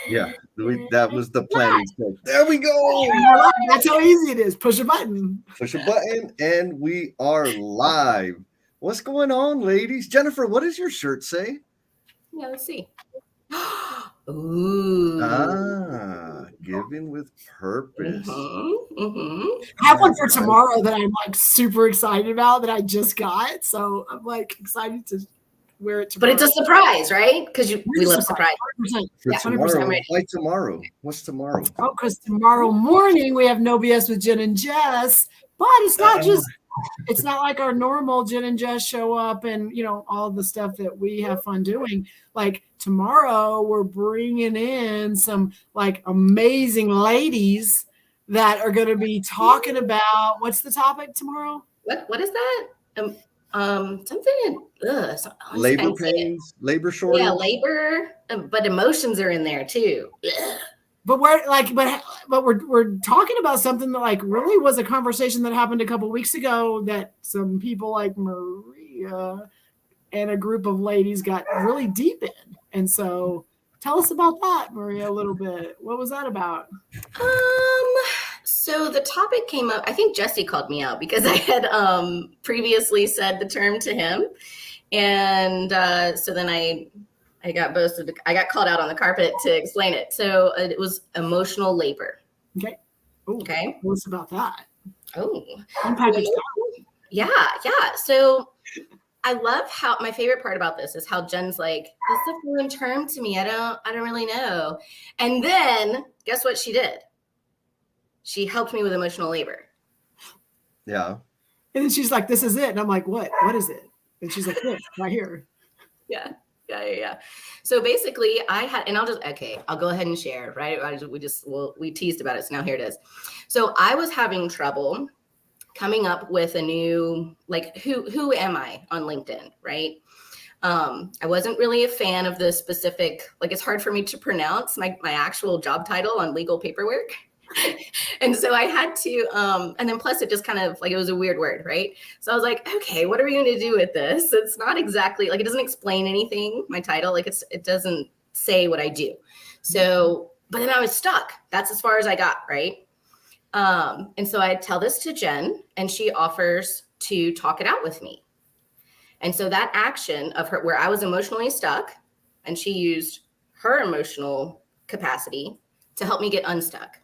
Yeah, that was the planning stage. There we go. That's how easy it is. Push a button. Push a button, and we are live. What's going on, ladies? Jennifer, what does your shirt say? Yeah, let's see. Ooh. Giving with purpose. I have one for tomorrow that I'm like super excited about that I just got. So I'm like excited to wear it tomorrow. But it's a surprise, right? Because we love surprise. 100%. For Yeah, tomorrow, 100% ready. why tomorrow? What's tomorrow? Oh, because tomorrow morning we have NoBS with Jen and Jess. But it's not just, it's not like our normal Jen and Jess show up and, you know, all the stuff that we have fun doing. Like tomorrow we're bringing in some like amazing ladies that are going to be talking about, what's the topic tomorrow? What is that? Something. Labor pains, labor shortage. Yeah, labor, but emotions are in there too. Ugh. But we're like, but we're talking about something that like really was a conversation that happened a couple of weeks ago that some people like Maria and a group of ladies got really deep in. And so tell us about that, Maria, a little bit. What was that about? So the topic came up, I think Jesse called me out because I had previously said the term to him. And so then I got boasted. I got called out on the carpet to explain it. So it was emotional labor. Okay. Ooh, okay. What's about that? Oh. Unpackage. Yeah. So I love how my favorite part about this is how Jen's like, this is a foreign term to me. I don't really know. And then guess what she did? She helped me with emotional labor. Yeah. And then she's like, this is it. And I'm like, what? What is it? And she's like, this, right here. Yeah. So basically I'll go ahead and share, right? We teased about it. So now here it is. So I was having trouble coming up with a new, like, who am I on LinkedIn, right? I wasn't really a fan of the specific, like, it's hard for me to pronounce my actual job title on legal paperwork. And so I had to, and then plus it just kind of like, it was a weird word, right? So I was like, okay, what are we going to do with this? It's not exactly like, it doesn't explain anything, my title, like it doesn't say what I do. So, but then I was stuck. That's as far as I got, right? And so I tell this to Jen and she offers to talk it out with me. And so that action of her, where I was emotionally stuck and she used her emotional capacity to help me get unstuck.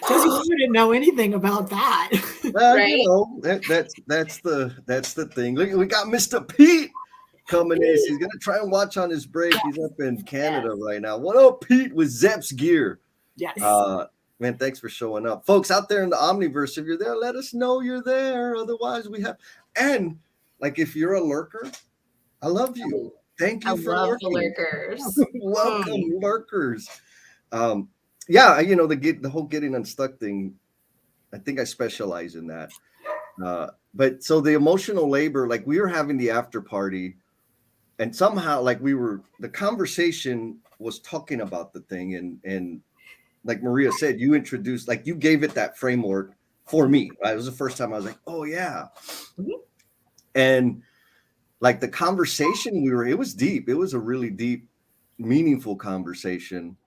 Jesse, you didn't know anything about that. Well, right? You know, that's the thing. Look, we got Mr. Pete coming in. He's gonna try and watch on his break. He's up in Canada right now. What up, Pete, with Zepp's gear? Yes. Man, thanks for showing up. Folks out there in the Omniverse, if you're there, let us know you're there. Otherwise, we have, and like if you're a lurker, I love you. Thank you for lurking. The lurkers. Welcome, lurkers. Yeah, you know, the whole getting unstuck thing, I think I specialize in that. But so the emotional labor, like we were having the after party and somehow like the conversation was talking about the thing. And like Maria said, you introduced, like you gave it that framework for me. Right? It was the first time I was like, oh yeah. Mm-hmm. And like the conversation it was deep. It was a really deep, meaningful conversation.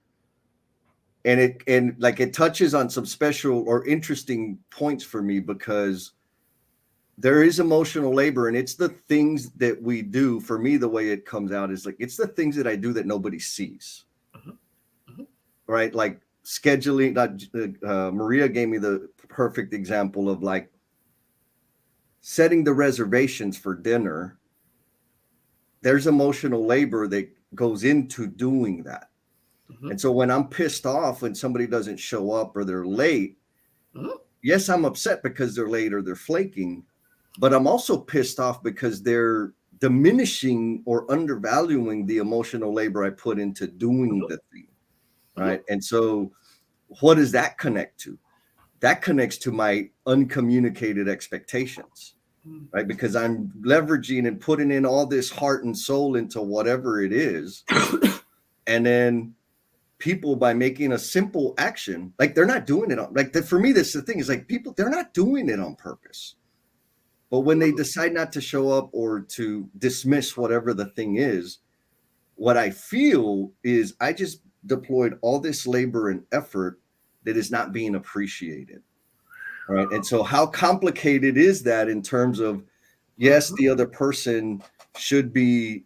And it touches on some special or interesting points for me because there is emotional labor and it's the things that we do. For me, the way it comes out is like, it's the things that I do that nobody sees, right? Like scheduling, Maria gave me the perfect example of like setting the reservations for dinner. There's emotional labor that goes into doing that. And so when I'm pissed off when somebody doesn't show up or they're late, yes, I'm upset because they're late or they're flaking, but I'm also pissed off because they're diminishing or undervaluing the emotional labor I put into doing the thing, right? And so what does that connect to? That connects to my uncommunicated expectations, right? Because I'm leveraging and putting in all this heart and soul into whatever it is. And then people, by making a simple action, like they're not doing it on, like for me, that's the thing is like people, they're not doing it on purpose. But when they decide not to show up or to dismiss whatever the thing is, what I feel is I just deployed all this labor and effort that is not being appreciated. Right. And so how complicated is that in terms of, yes, the other person should be,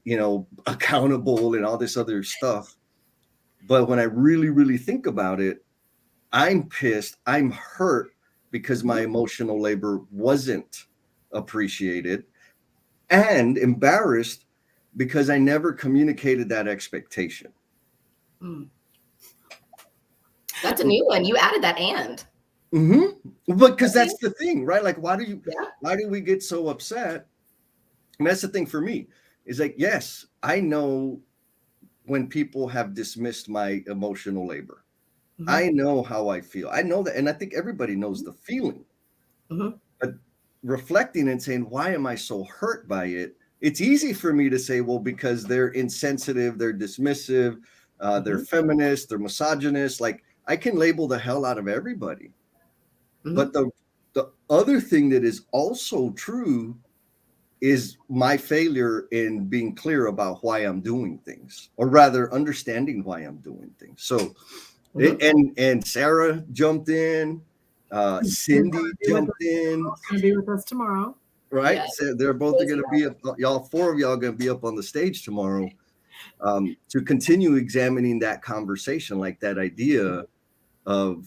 accountable and all this other stuff. But when I really, really think about it, I'm pissed. I'm hurt because my emotional labor wasn't appreciated, and embarrassed because I never communicated that expectation. Mm. That's a new one. You added that and. Mm-hmm. Because that's the thing, right? Like, why do we get so upset? And that's the thing for me. Is like, yes, I know when people have dismissed my emotional labor. Mm-hmm. I know how I feel. I know that, and I think everybody knows the feeling. Mm-hmm. But reflecting and saying, why am I so hurt by it? It's easy for me to say, well, because they're insensitive, they're dismissive, they're feminist, they're misogynist. Like, I can label the hell out of everybody. Mm-hmm. But the other thing that is also true is my failure in being clear about why I'm doing things, or rather understanding why I'm doing things. So, and Sarah jumped in, Cindy jumped in. Going to be with us tomorrow. Right. Yeah. So they're both going to be up, y'all, 4 of y'all going to be up on the stage tomorrow to continue examining that conversation, like that idea of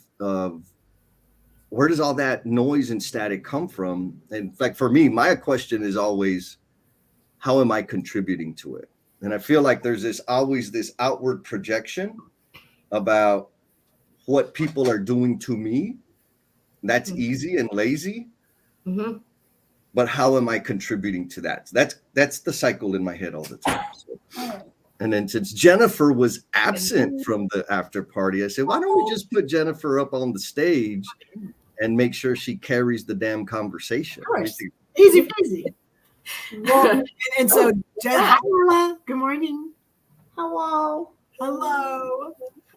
where does all that noise and static come from? In fact, for me, my question is always, how am I contributing to it? And I feel like there's always this outward projection about what people are doing to me. That's easy and lazy. Mm-hmm. But how am I contributing to that? That's the cycle in my head all the time. So, and then since Jennifer was absent from the after party, I said, why don't we just put Jennifer up on the stage and make sure she carries the damn conversation? Easy peasy. Well, and so, Jennifer, good morning. Hello.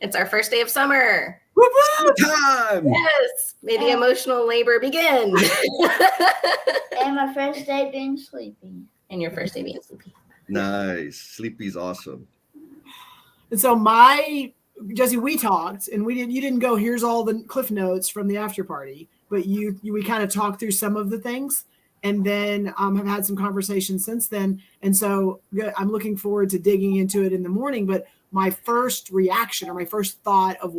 It's our first day of summer. Time. Yes. May the emotional labor begin. And my first day being sleepy. And your first day being sleepy. Nice. Sleepy's awesome. And so Jesse, we talked, and you didn't go, here's all the cliff notes from the after party, but we kind of talked through some of the things, and then have had some conversations since then. And so I'm looking forward to digging into it in the morning. But my first reaction, or my first thought of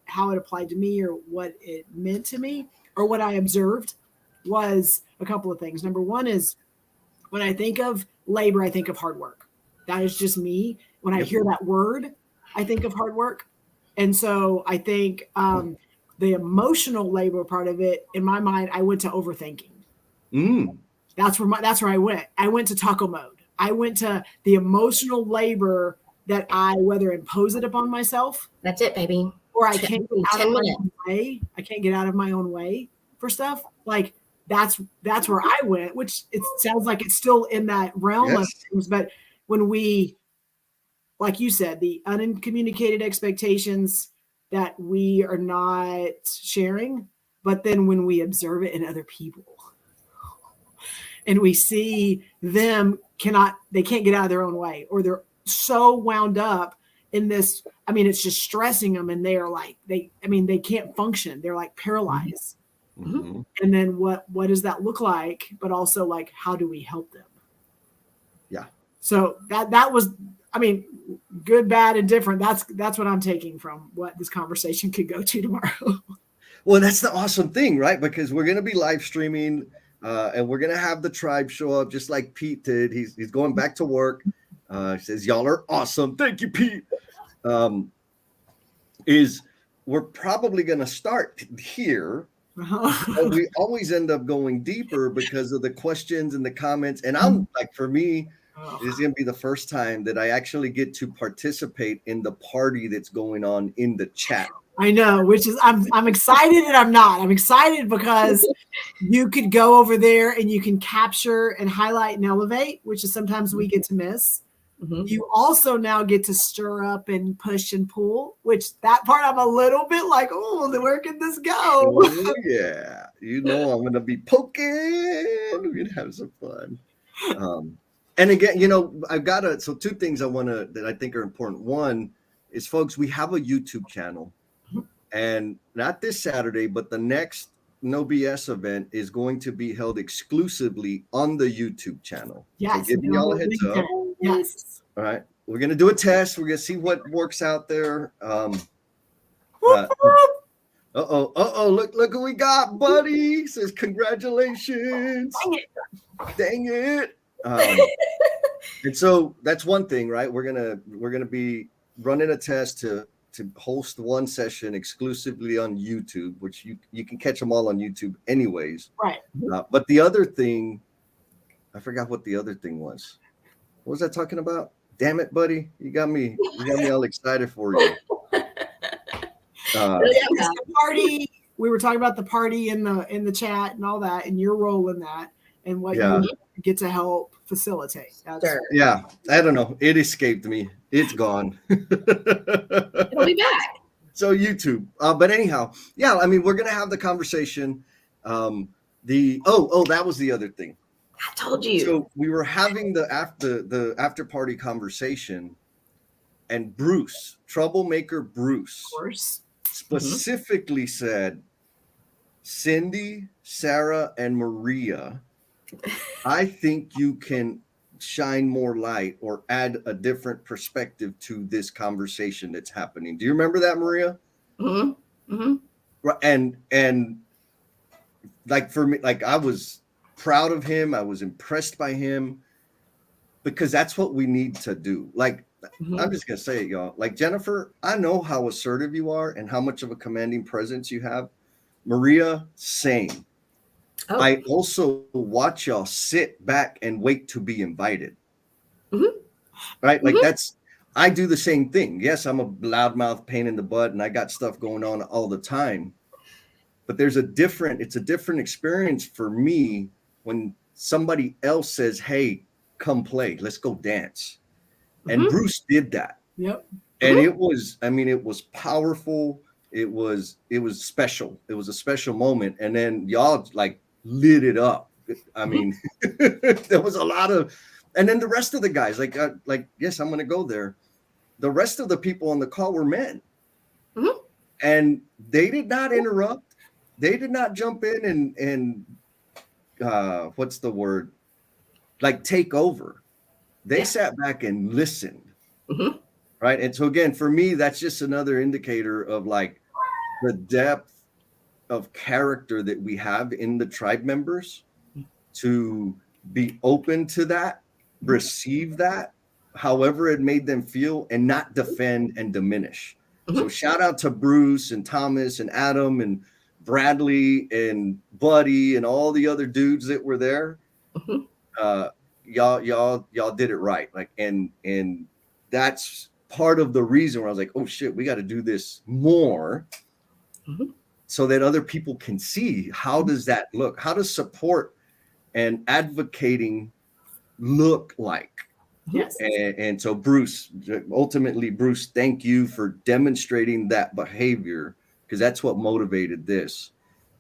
how it applied to me, or what it meant to me, or what I observed, was a couple of things. Number one is, when I think of labor, I think of hard work. That is just me. When I hear that word, I think of hard work. And so I think the emotional labor part of it, in my mind, I went to overthinking. That's where I went. I went to taco mode. I went to the emotional labor that I whether impose it upon myself. That's it, baby. Or I can't get out of my own way. I can't get out of my own way for stuff. Like that's where I went, which it sounds like it's still in that realm of things. But when we, like you said, the uncommunicated expectations that we are not sharing, but then when we observe it in other people and we see them they can't get out of their own way, or they're so wound up in this. I mean, it's just stressing them, and they are like, they can't function. They're like paralyzed. Mm-hmm. And then what does that look like? But also, like, how do we help them? Yeah. So that was, I mean, good, bad, and different. That's what I'm taking from what this conversation could go to tomorrow. Well, that's the awesome thing, right? Because we're going to be live streaming, and we're going to have the tribe show up just like Pete did. He's going back to work. He says, y'all are awesome. Thank you, Pete. We're probably going to start here. But we always end up going deeper because of the questions and the comments. And I'm like, for me, this is going to be the first time that I actually get to participate in the party that's going on in the chat. I know, which is, I'm excited and I'm not. I'm excited because you could go over there and you can capture and highlight and elevate, which is sometimes we get to miss. Mm-hmm. You also now get to stir up and push and pull, which that part I'm a little bit like, oh, where can this go? Oh, yeah. I'm going to be poking. We're going to have some fun. And again, I've got so two things that I think are important. One is, folks, we have a YouTube channel, and not this Saturday, but the next NoBS event is going to be held exclusively on the YouTube channel. Yes. So giving y'all a heads up. Yes. All right. We're going to do a test. We're going to see what works out there. Look who we got, buddy. Says congratulations. Dang it. And so that's one thing, right? We're gonna be running a test to host one session exclusively on YouTube, which you can catch them all on YouTube anyways. Right. But the other thing, I forgot what the other thing was. What was I talking about? Damn it, buddy. You got me all excited for you. The party. We were talking about the party in the chat and all that, and your role in that, and what you get to help facilitate. Sure. Yeah, I don't know. It escaped me. It's gone. It'll be back. So YouTube. But anyhow, yeah. I mean, we're gonna have the conversation. That was the other thing. I told you. So we were having the after party conversation, and Bruce, troublemaker Bruce, Of course. specifically said, Cindy, Sarah, and Maria, I think you can shine more light or add a different perspective to this conversation that's happening. Do you remember that, Maria? Mm-hmm. Mm-hmm. And like for me, like I was proud of him. I was impressed by him, because that's what we need to do. Like, I'm just going to say it, y'all. Like, Jennifer, I know how assertive you are and how much of a commanding presence you have. Maria, same. Oh. I also watch y'all sit back and wait to be invited. Mm-hmm. Right? Like I do the same thing. Yes, I'm a loudmouth pain in the butt and I got stuff going on all the time. But it's a different experience for me when somebody else says, hey, come play, let's go dance. And Bruce did that. Yep. And it was powerful. It was special. It was a special moment. And then y'all like lit it up. I mean, there was a lot of, and then the rest of the guys, like, yes, I'm going to go there. The rest of the people on the call were men. Mm-hmm. And they did not interrupt. They did not jump in and what's the word? Like take over. They sat back and listened. Mm-hmm. Right. And so again, for me, that's just another indicator of like the depth of character that we have in the tribe members to be open to that, receive that, however it made them feel, and not defend and diminish. Mm-hmm. So shout out to Bruce and Thomas and Adam and Bradley and Buddy and all the other dudes that were there. Mm-hmm. Y'all did it right. Like, and that's part of the reason where I was like, oh shit, we got to do this more so that other people can see how does that look? How does support and advocating look like? Yes. And so Bruce, thank you for demonstrating that behavior, because that's what motivated this.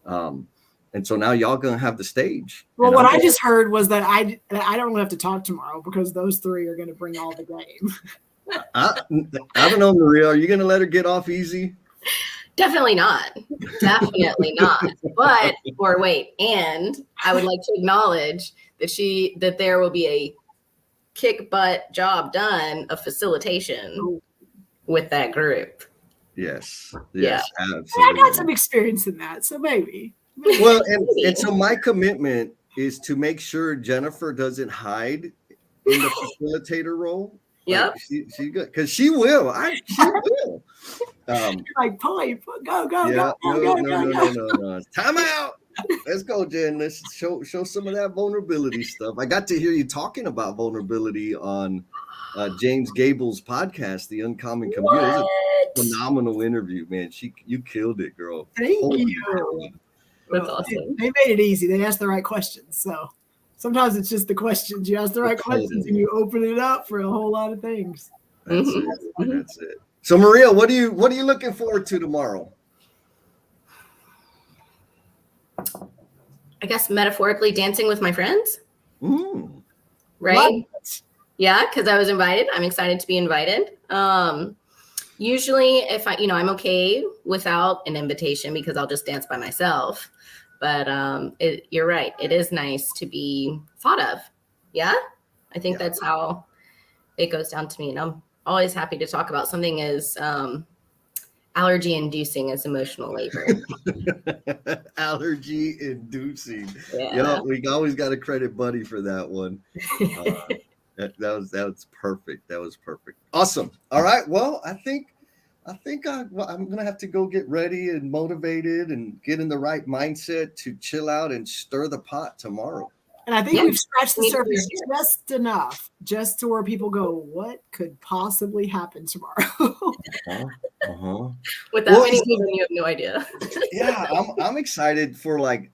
And so now y'all gonna have the stage. Well, what I just heard was that I don't really have to talk tomorrow because those three are going to bring all the game. I don't know, Maria. Are you gonna let her get off easy? Definitely not. Definitely not. But and I would like to acknowledge that there will be a kick butt job done of facilitation with that group. Yes. Yeah. Absolutely. I got some experience in that, so maybe. Well, and so my commitment is to make sure Jennifer doesn't hide in the facilitator role. Yep. Like she good, because she will. She will. Like pipe, go. No. Time out. Let's go, Jen. Let's show some of that vulnerability stuff. I got to hear you talking about vulnerability on James Gable's podcast, The Uncommon Commute. It was a phenomenal interview, man. You killed it, girl. Thank you. That's awesome. They made it easy. They asked the right questions. So sometimes it's just the questions. You ask the right questions and you open it up for a whole lot of things. That's it. So Maria, what are you looking forward to tomorrow? I guess metaphorically dancing with my friends. Ooh. right? Yeah, because I was invited. I'm excited to be invited. Usually if I'm okay without an invitation because I'll just dance by myself. But you're right. It is nice to be thought of. Yeah. I think that's how it goes down to me. And I'm always happy to talk about something as allergy inducing as emotional labor. Allergy inducing. Yeah. We always got to credit Buddy for that one. That was perfect. That was perfect. Awesome. All right. Well, I think I'm gonna have to go get ready and motivated and get in the right mindset to chill out and stir the pot tomorrow. And I think we've scratched the surface just enough, just to where people go, "What could possibly happen tomorrow?" With that many people, you have no idea. Yeah, I'm excited for like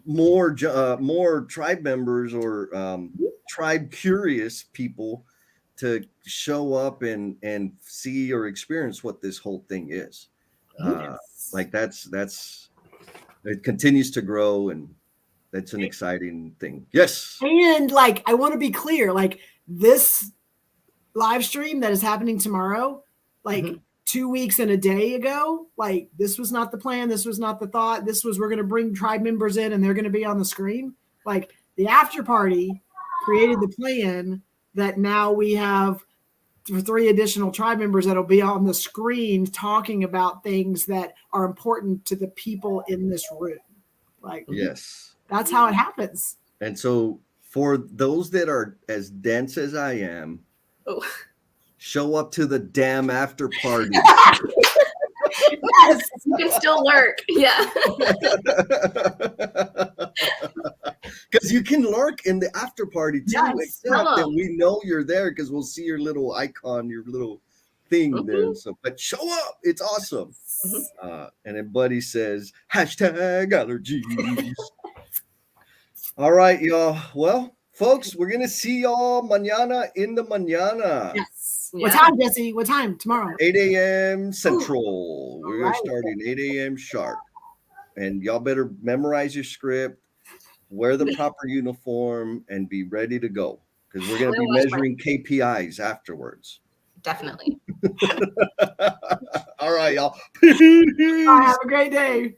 more tribe members or tribe curious people to show up and see or experience what this whole thing is. Like that's it continues to grow, and that's an exciting thing. Yes. And like, I want to be clear, like this live stream that is happening tomorrow, like 2 weeks and a day ago, like this was not the plan. This was not the thought. This was, we're going to bring tribe members in and they're going to be on the screen. Like the after party created the plan that now we have 3 additional tribe members that'll be on the screen talking about things that are important to the people in this room. Like, yes. That's how it happens. And so for those that are as dense as I am, show up to the damn after party. Yes, you can still lurk. Yeah. Because you can lurk in the after party too, except that we know you're there because we'll see your little icon, your little thing there. So, but show up. It's awesome. And then Buddy says, #allergies. All right, y'all. Well, folks, we're going to see y'all mañana in the mañana. Yes. Yeah. What time, Jesse? What time tomorrow? 8 a.m. Central. We're going to start at 8 a.m. sharp. And y'all better memorize your script, wear the proper uniform, and be ready to go. Because we're going to be measuring KPIs afterwards. Definitely. All right, y'all. Have a great day.